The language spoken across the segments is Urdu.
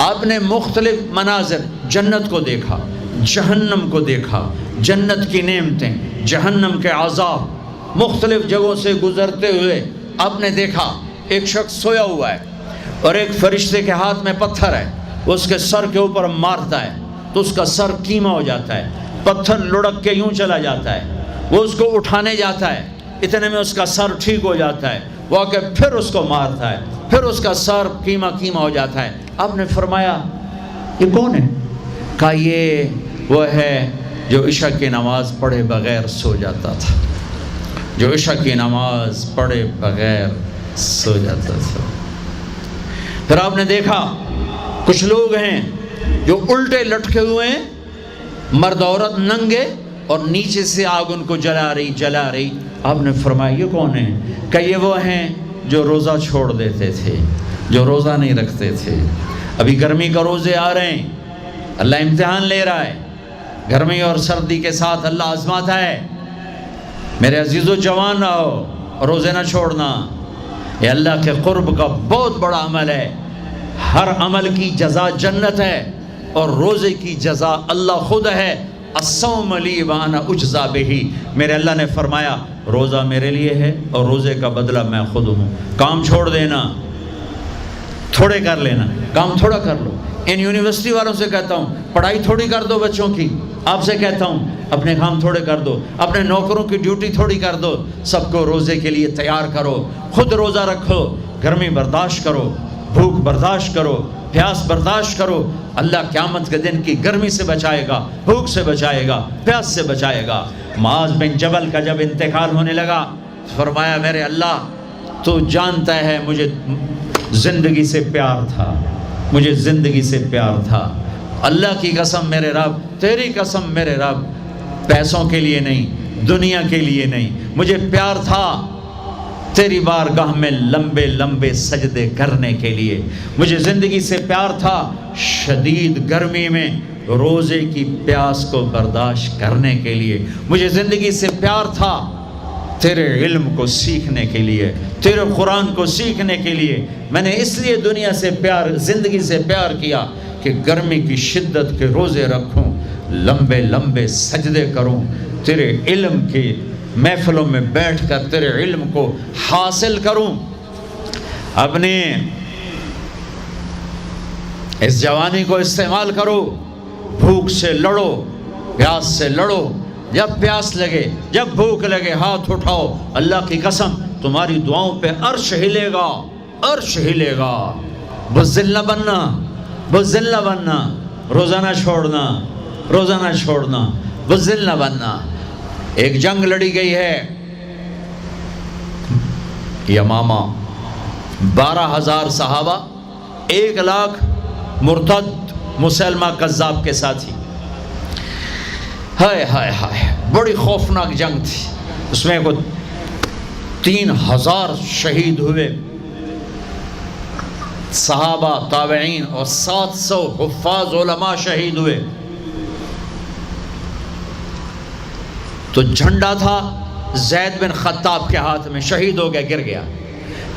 آپ نے مختلف مناظر، جنت کو دیکھا، جہنم کو دیکھا، جنت کی نعمتیں، جہنم کے عذاب، مختلف جگہوں سے گزرتے ہوئے آپ نے دیکھا ایک شخص سویا ہوا ہے اور ایک فرشتے کے ہاتھ میں پتھر ہے، وہ اس کے سر کے اوپر مارتا ہے تو اس کا سر کیما ہو جاتا ہے، پتھر لڑک کے یوں چلا جاتا ہے، وہ اس کو اٹھانے جاتا ہے، اتنے میں اس کا سر ٹھیک ہو جاتا ہے، وہ آ کے پھر اس کو مارتا ہے، پھر اس کا سر کیما ہو جاتا ہے۔ آپ نے فرمایا یہ کون ہے؟ کہا یہ وہ ہے جو عشاء کی نماز پڑھے بغیر سو جاتا تھا، جو عشاء کی نماز پڑھے بغیر سو جاتا تھا۔ پھر آپ نے دیکھا کچھ لوگ ہیں جو الٹے لٹکے ہوئے ہیں، مرد عورت ننگے، اور نیچے سے آگ ان کو جلا رہی۔ آپ نے فرمایا یہ کون ہے؟ کہ یہ وہ ہیں جو روزہ چھوڑ دیتے تھے، جو روزہ نہیں رکھتے تھے۔ ابھی گرمی کا روزے آ رہے ہیں، اللہ امتحان لے رہا ہے، گرمی اور سردی کے ساتھ اللہ آزماتا ہے۔ میرے عزیزو جوان رہو، روزے نہ چھوڑنا، یہ اللہ کے قرب کا بہت بڑا عمل ہے۔ ہر عمل کی جزا جنت ہے اور روزے کی جزا اللہ خود ہے۔ الصوم لی وانا اجزا بہ، میرے اللہ نے فرمایا روزہ میرے لیے ہے اور روزے کا بدلہ میں خود ہوں۔ کام چھوڑ دینا، تھوڑے کر لینا، کام تھوڑا کر لو۔ ان یونیورسٹی والوں سے کہتا ہوں پڑھائی تھوڑی کر دو بچوں کی، آپ سے کہتا ہوں اپنے کام تھوڑے کر دو، اپنے نوکروں کی ڈیوٹی تھوڑی کر دو، سب کو روزے کے لیے تیار کرو، خود روزہ رکھو، گرمی برداشت کرو، بھوک برداشت کرو، پیاس برداشت کرو۔ اللہ قیامت کے دن کی گرمی سے بچائے گا، بھوک سے بچائے گا، پیاس سے بچائے گا۔ معاذ بن جبل کا جب انتقال ہونے لگا، فرمایا میرے اللہ تو جانتا ہے مجھے زندگی سے پیار تھا، مجھے زندگی سے پیار تھا، اللہ کی قسم میرے رب، تیری قسم میرے رب، پیسوں کے لیے نہیں، دنیا کے لیے نہیں، مجھے پیار تھا تیری بارگاہ میں لمبے لمبے سجدے کرنے کے لیے، مجھے زندگی سے پیار تھا شدید گرمی میں روزے کی پیاس کو برداشت کرنے کے لیے، مجھے زندگی سے پیار تھا تیرے علم کو سیکھنے کے لیے، تیرے قرآن کو سیکھنے کے لیے۔ میں نے اس لیے دنیا سے پیار، زندگی سے پیار کیا کہ گرمی کی شدت کے روزے رکھوں، لمبے لمبے سجدے کروں، تیرے علم کی محفلوں میں بیٹھ کر تیرے علم کو حاصل کروں۔ اپنی اس جوانی کو استعمال کرو، بھوک سے لڑو، پیاس سے لڑو، جب پیاس لگے، جب بھوک لگے ہاتھ اٹھاؤ، اللہ کی قسم تمہاری دعاؤں پہ عرش ہلے گا، عرش ہلے گا۔ بزدل نہ بننا، بزدل نہ بننا، روزہ نہ چھوڑنا، روزہ نہ چھوڑنا، بزدل نہ بننا۔ ایک جنگ لڑی گئی ہے یمامہ، 12,000 صحابہ، 1,00,000 مرتد مسلمہ کذاب کے ساتھی۔ ہائے ہائے ہائے، بڑی خوفناک جنگ تھی، اس میں کوئی 3,000 شہید ہوئے، صحابہ، تابعین اور 700 حفاظ علماء شہید ہوئے۔ تو جھنڈا تھا زید بن خطاب کے ہاتھ میں، شہید ہو گیا، گر گیا۔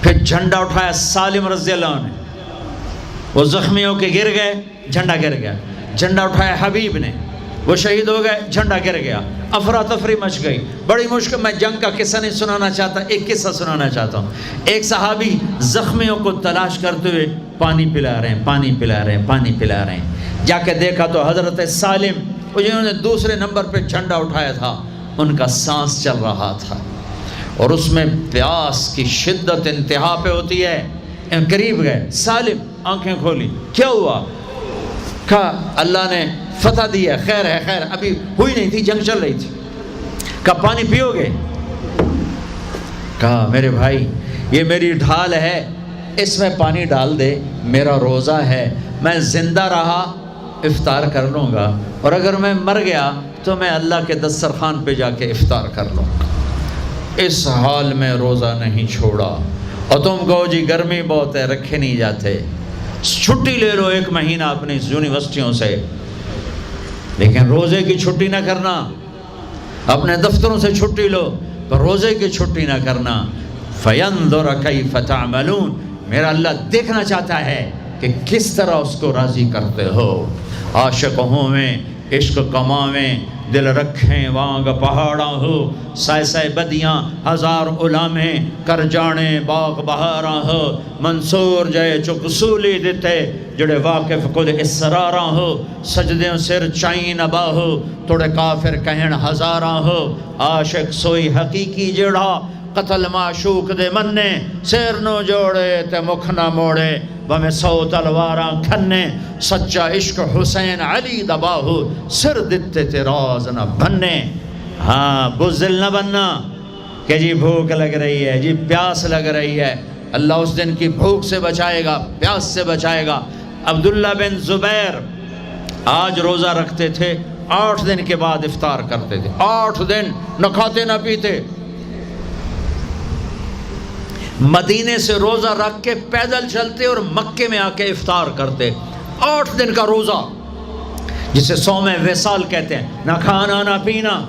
پھر جھنڈا اٹھایا سالم رضی اللہ عنہ نے، وہ زخمی ہو کے گر گئے، جھنڈا گر گیا۔ جھنڈا اٹھایا حبیب نے، وہ شہید ہو گئے، جھنڈا گر گیا۔ افراتفری مچ گئی، بڑی مشکل۔ میں جنگ کا قصہ نہیں سنانا چاہتا، ایک قصہ سنانا چاہتا ہوں۔ ایک صحابی زخمیوں کو تلاش کرتے ہوئے پانی پلا رہے ہیں، پانی پلا رہے ہیں، پانی پلا رہے ہیں۔ جا کے دیکھا تو حضرت سالم، وہ جنہوں نے دوسرے نمبر پہ جھنڈا اٹھایا تھا، ان کا سانس چل رہا تھا اور اس میں پیاس کی شدت انتہا پہ ہوتی ہے۔ قریب گئے، سالم آنکھیں کھولی، کیا ہوا؟ کہا اللہ نے فتح دی ہے، خیر ہے، خیر ابھی ہوئی نہیں تھی، جنگ چل رہی تھی۔ کہا پانی پیو گے؟ کہا میرے بھائی یہ میری ڈھال ہے، اس میں پانی ڈال دے، میرا روزہ ہے، میں زندہ رہا افطار کر لوں گا، اور اگر میں مر گیا تو میں اللہ کے دسترخوان پہ جا کے افطار کر لوں گا۔ اس حال میں روزہ نہیں چھوڑا، اور تم کہو جی گرمی بہت ہے، رکھے نہیں جاتے، چھٹی لے لو 1 مہینہ اپنی یونیورسٹیوں سے، لیکن روزے کی چھٹی نہ کرنا۔ اپنے دفتروں سے چھٹی لو پر روزے کی چھٹی نہ کرنا۔ فَيَنْظُرَ كَيْفَ تَعْمَلُونَ، میرا اللہ دیکھنا چاہتا ہے کہ کس طرح اس کو راضی کرتے ہو۔ عاشق ہوں میں عشق کماویں، دل رکھیں وانگ پہاڑاں ہو، سائے سائے بدیاں ہزار علامیں، کر جانے باغ بہاراں ہو، منصور جائے چک سولی دیتے، جڑے واقف کل اسراراں ہو، سجدیں سر چائیں نبا ہو، توڑے کافر کہن ہزاراں ہو۔ عاشق سوئی حقیقی جڑا، قتل معشوق دے مننے، سیر نو جوڑے تے مکھ نہ موڑے، بہمیں 100 تلواراں کھنے، سچا عشق حسین علی دباہو، سر دتے تے راز نہ بننے۔ ہاں بزدل نہ بننا کہ جی بھوک لگ رہی ہے، جی پیاس لگ رہی ہے، اللہ اس دن کی بھوک سے بچائے گا، پیاس سے بچائے گا۔ عبداللہ بن زبیر آج روزہ رکھتے تھے، 8 دن کے بعد افطار کرتے تھے، 8 دن نہ کھاتے نہ پیتے، مدینے سے روزہ رکھ کے پیدل چلتے اور مکے میں آ کے افطار کرتے، 8 دن کا روزہ جسے صوم وصال کہتے ہیں، نہ کھانا نہ پینا۔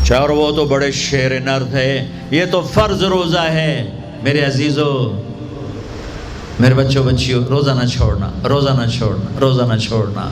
چار وہ تو بڑے شیر نرد ہے، یہ تو فرض روزہ ہے۔ میرے عزیزو، میرے بچوں بچیوں، روزہ نہ چھوڑنا، روزہ نہ چھوڑنا، روزہ نہ چھوڑنا۔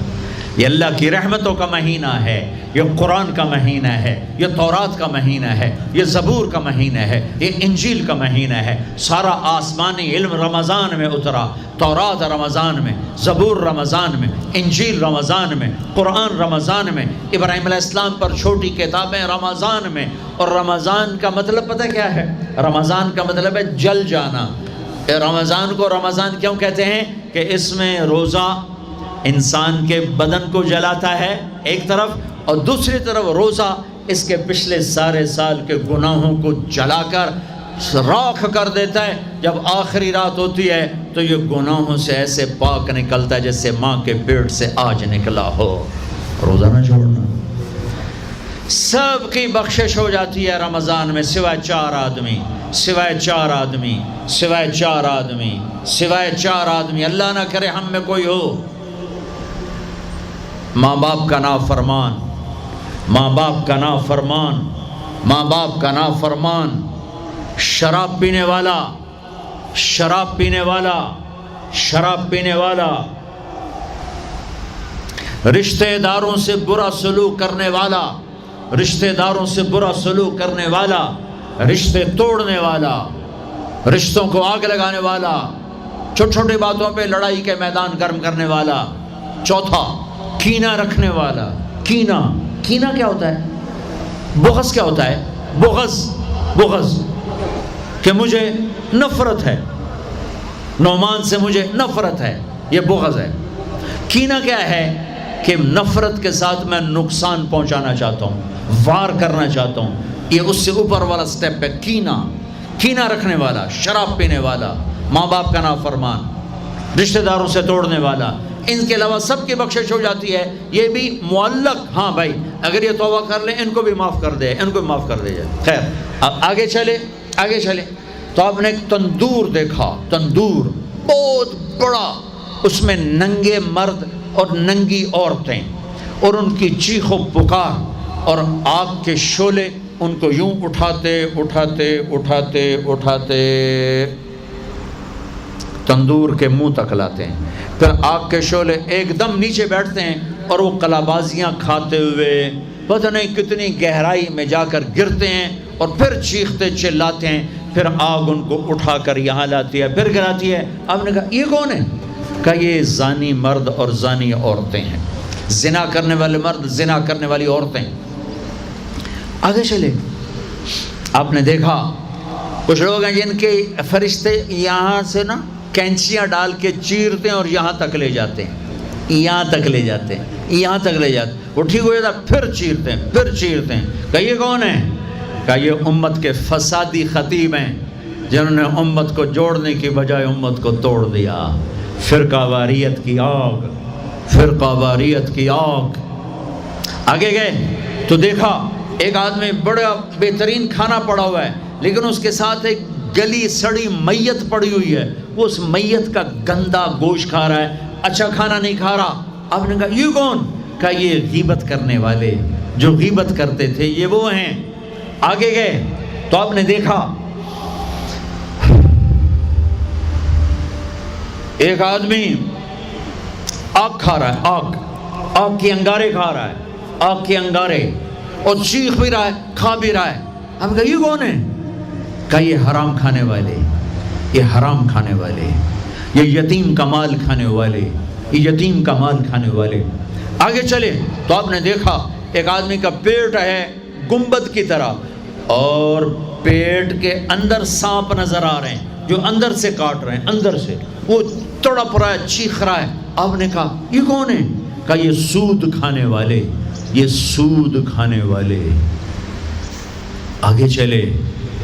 یہ اللہ کی رحمتوں کا مہینہ ہے، یہ قرآن کا مہینہ ہے، یہ تورات کا مہینہ ہے، یہ زبور کا مہینہ ہے، یہ انجیل کا مہینہ ہے۔ سارا آسمانی علم رمضان میں اترا، تورات رمضان میں، زبور رمضان میں، انجیل رمضان میں، قرآن رمضان میں، ابراہیم علیہ السلام پر چھوٹی کتابیں رمضان میں۔ اور رمضان کا مطلب پتہ کیا ہے؟ رمضان کا مطلب ہے جل جانا۔ رمضان کو رمضان کیوں کہتے ہیں؟ کہ اس میں روزہ انسان کے بدن کو جلاتا ہے ایک طرف، اور دوسری طرف روزہ اس کے پچھلے سارے سال کے گناہوں کو جلا کر راکھ کر دیتا ہے۔ جب آخری رات ہوتی ہے تو یہ گناہوں سے ایسے پاک نکلتا ہے جیسے ماں کے پیٹ سے آج نکلا ہو۔ روزہ نہ چھوڑنا، سب کی بخشش ہو جاتی ہے رمضان میں، سوائے 4 آدمی، سوائے 4 آدمی، سوائے 4 آدمی، سوائے 4 آدمی۔ اللہ نہ کرے ہم میں کوئی ہو۔ ماں باپ کا نافرمان، ماں باپ کا نافرمان، ماں باپ کا نافرمان، شراب پینے والا، شراب پینے والا، شراب پینے والا، رشتہ داروں سے برا سلوک کرنے والا، رشتہ داروں سے برا سلوک کرنے والا، رشتے توڑنے والا، رشتوں کو آگ لگانے والا، چھوٹی چھوٹی باتوں پہ لڑائی کے میدان گرم کرنے والا۔ چوتھا، کینہ رکھنے والا۔ کینہ، کینہ کیا ہوتا ہے؟ بغض کیا ہوتا ہے؟ بغض، بغض کہ مجھے نفرت ہے، نعمان سے مجھے نفرت ہے، یہ بغض ہے۔ کینہ کیا ہے؟ کہ نفرت کے ساتھ میں نقصان پہنچانا چاہتا ہوں، وار کرنا چاہتا ہوں، یہ اس سے اوپر والا سٹیپ ہے کینہ۔ کینہ رکھنے والا، شراب پینے والا، ماں باپ کا نافرمان، رشتہ داروں سے توڑنے والا۔ ان کے علاوہ سب کی بخشش ہو جاتی ہے، یہ بھی معلق۔ ہاں بھائی اگر یہ توبہ کر لیں ان کو بھی معاف کر دے، ان کو بھی معاف کر دے جائے۔ خیر اب آگے چلے، آگے چلے تو آپ نے ایک تندور دیکھا، تندور بہت بڑا، اس میں ننگے مرد اور ننگی عورتیں، اور ان کی چیخ و پکار، اور آگ کے شعلے ان کو یوں اٹھاتے اٹھاتے اٹھاتے اٹھاتے تندور کے منہ تک لاتے ہیں۔ پھر آگ کے شعلے ایک دم نیچے بیٹھتے ہیں اور وہ قلابازیاں کھاتے ہوئے پتہ نہیں کتنی گہرائی میں جا کر گرتے ہیں، اور پھر چیختے چلاتے ہیں۔ پھر آگ ان کو اٹھا کر یہاں لاتی ہے، پھر گراتی ہے۔ آپ نے کہا یہ کون ہے؟ کہا یہ زانی مرد اور زانی عورتیں ہیں، زنا کرنے والے مرد، زنا کرنے والی عورتیں۔ آگے چلے، آپ نے دیکھا کچھ لوگ ہیں جن کے فرشتے یہاں سے نا کینچیاں ڈال کے چیرتے ہیں اور یہاں تک لے جاتے ہیں، یہاں تک لے جاتے ہیں، یہاں تک لے جاتے ہیں۔ وہ ٹھیک ہو جاتا پھر چیرتے ہیں، پھر چیرتے ہیں۔ کہا یہ کون ہے؟ کہا یہ امت کے فسادی خطیب ہیں جنہوں نے امت کو جوڑنے کی بجائے امت کو توڑ دیا۔ فرقہ واریت کی آگ، فرقہ واریت کی آگ۔ آگے گئے تو دیکھا ایک آدمی بڑا بہترین کھانا پڑا ہوا ہے، لیکن اس کے ساتھ ایک گلی سڑی میت پڑی ہوئی ہے، وہ اس میت کا گندا گوشت کھا رہا ہے، اچھا کھانا نہیں کھا رہا۔ آپ نے کہا یہ کون؟ کہا یہ غیبت کرنے والے، جو غیبت کرتے تھے یہ وہ ہیں۔ آگے گئے تو آپ نے دیکھا ایک آدمی آگ کھا رہا ہے، آگ کے انگارے کھا رہا ہے، آگ کے انگارے، اور چیخ بھی رہا ہے، کھا بھی رہا ہے۔ ہم کہا یہ کون ہے؟ کہا یہ حرام کھانے والے، یہ حرام کھانے والے، یہ یتیم کا مال کھانے والے، یہ یتیم کا مال کھانے والے۔ آگے چلے تو آپ نے دیکھا ایک آدمی کا پیٹ ہے گنبد کی طرح، اور پیٹ کے اندر سانپ نظر آ رہے ہیں جو اندر سے کاٹ رہے ہیں، اندر سے وہ تڑپ رہا ہے، چیخ رہا ہے۔ آپ نے کہا یہ کون ہے؟ کہا یہ سود کھانے والے، یہ سود کھانے والے۔ آگے چلے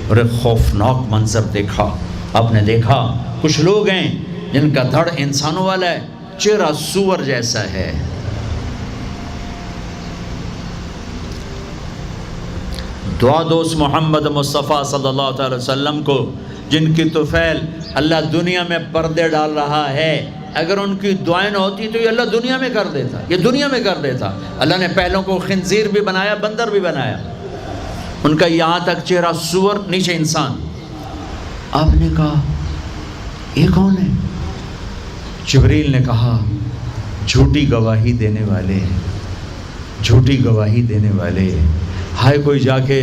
اور ایک خوفناک منظر دیکھا۔ آپ نے دیکھا کچھ لوگ ہیں جن کا دھڑ انسانوں والا ہے، چہرہ سور جیسا ہے۔ دعا دوست محمد مصطفیٰ صلی اللہ علیہ وسلم کو، جن کی طفیل اللہ دنیا میں پردے ڈال رہا ہے، اگر ان کی دعائیں نہ ہوتی تو یہ اللہ دنیا میں کر دیتا، یہ دنیا میں کر دیتا۔ اللہ نے پہلوں کو خنزیر بھی بنایا، بندر بھی بنایا، ان کا یہاں تک چہرہ سور، نیچے انسان۔ آپ نے کہا یہ کون ہے؟ جبریل نے کہا جھوٹی گواہی دینے والے، جھوٹی گواہی دینے والے۔ ہائے کوئی جا کے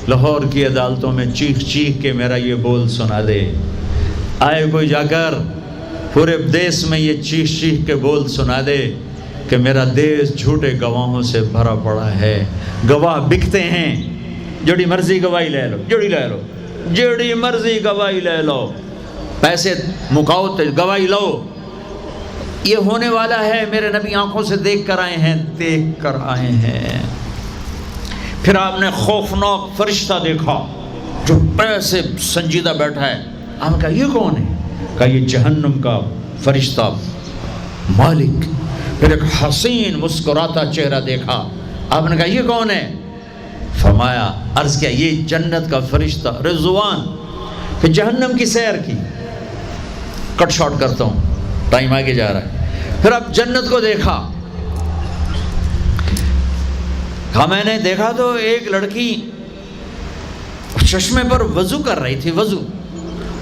لاہور کی عدالتوں میں چیخ چیخ کے میرا یہ بول سنا دے، آئے کوئی جا کر پورے دیس میں یہ چیخ چیخ کے بول سنا دے کہ میرا دیس جھوٹے گواہوں سے بھرا پڑا ہے، گواہ بکتے ہیں، جڑی مرضی گواہی لے لو، جڑی مرضی گواہی لے لو، پیسے مکاؤ تو گواہی لو۔ یہ ہونے والا ہے، میرے نبی آنکھوں سے دیکھ کر آئے ہیں، دیکھ کر آئے ہیں۔ پھر آپ نے خوفناک فرشتہ دیکھا جو پیسے سنجیدہ بیٹھا ہے۔ آپ نے کہا یہ کون ہے؟ کہا یہ جہنم کا فرشتہ مالک۔ پھر ایک حسین مسکراتا چہرہ دیکھا۔ آپ نے کہا یہ کون ہے؟ فرمایا، عرض کیا یہ جنت کا فرشتہ رضوان۔ پھر جہنم کی سیر کی، کٹ شارٹ کرتا ہوں، ٹائم آگے جا رہا ہے۔ پھر اب جنت کو دیکھا۔ کہا میں نے دیکھا تو ایک لڑکی چشمے پر وضو کر رہی تھی، وضو،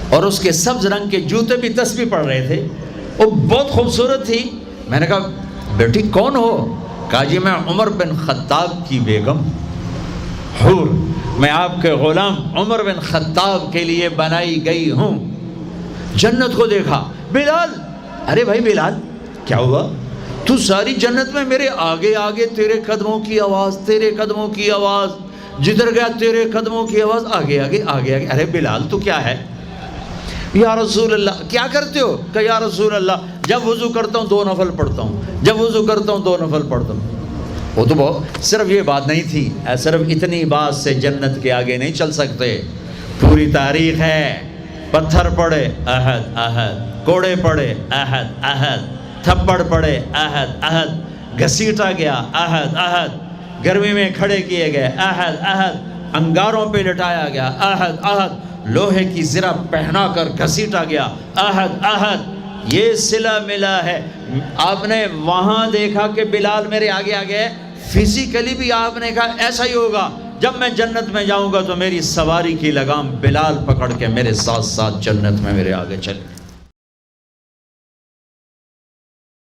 اور اس کے سبز رنگ کے جوتے بھی تسبیح پڑھ رہے تھے، وہ بہت خوبصورت تھی۔ میں نے کہا بیٹی کون ہو؟ کہا جی میں عمر بن خطاب کی بیگم، حور، میں آپ کے غلام عمر بن خطاب کے لیے بنائی گئی ہوں۔ جنت کو دیکھا۔ بلال، ارے بھائی بلال کیا ہوا؟ تو ساری جنت میں میرے آگے آگے، تیرے قدموں کی آواز، تیرے قدموں کی آواز، جدھر گیا تیرے قدموں کی آواز، آگے آگے آگے آگے۔ ارے بلال تو کیا ہے؟ یا رسول اللہ کیا کرتے ہو؟ کہ یا رسول اللہ جب وضو کرتا ہوں 2 نفل پڑھتا ہوں، جب وضو کرتا ہوں 2 نفل پڑھتا ہوں۔ وہ تو بہت صرف یہ بات نہیں تھی، صرف اتنی بات سے جنت کے آگے نہیں چل سکتے، پوری تاریخ ہے۔ پتھر پڑے احد احد، کوڑے پڑے احد احد، تھپڑ پڑے احد احد، گھسیٹا گیا احد احد، گرمی میں کھڑے کیے گئے احد احد، انگاروں پہ لٹایا گیا احد احد، لوہے کی زرہ پہنا کر گھسیٹا گیا احد احد۔ یہ صلہ ملا ہے۔ آپ نے وہاں دیکھا کہ بلال میرے آگے آگے ہے، فزیکلی بھی آپ نے کہا ایسا ہی ہوگا، جب میں جنت میں جاؤں گا تو میری سواری کی لگام بلال پکڑ کے میرے ساتھ ساتھ جنت میں میرے آگے چلے۔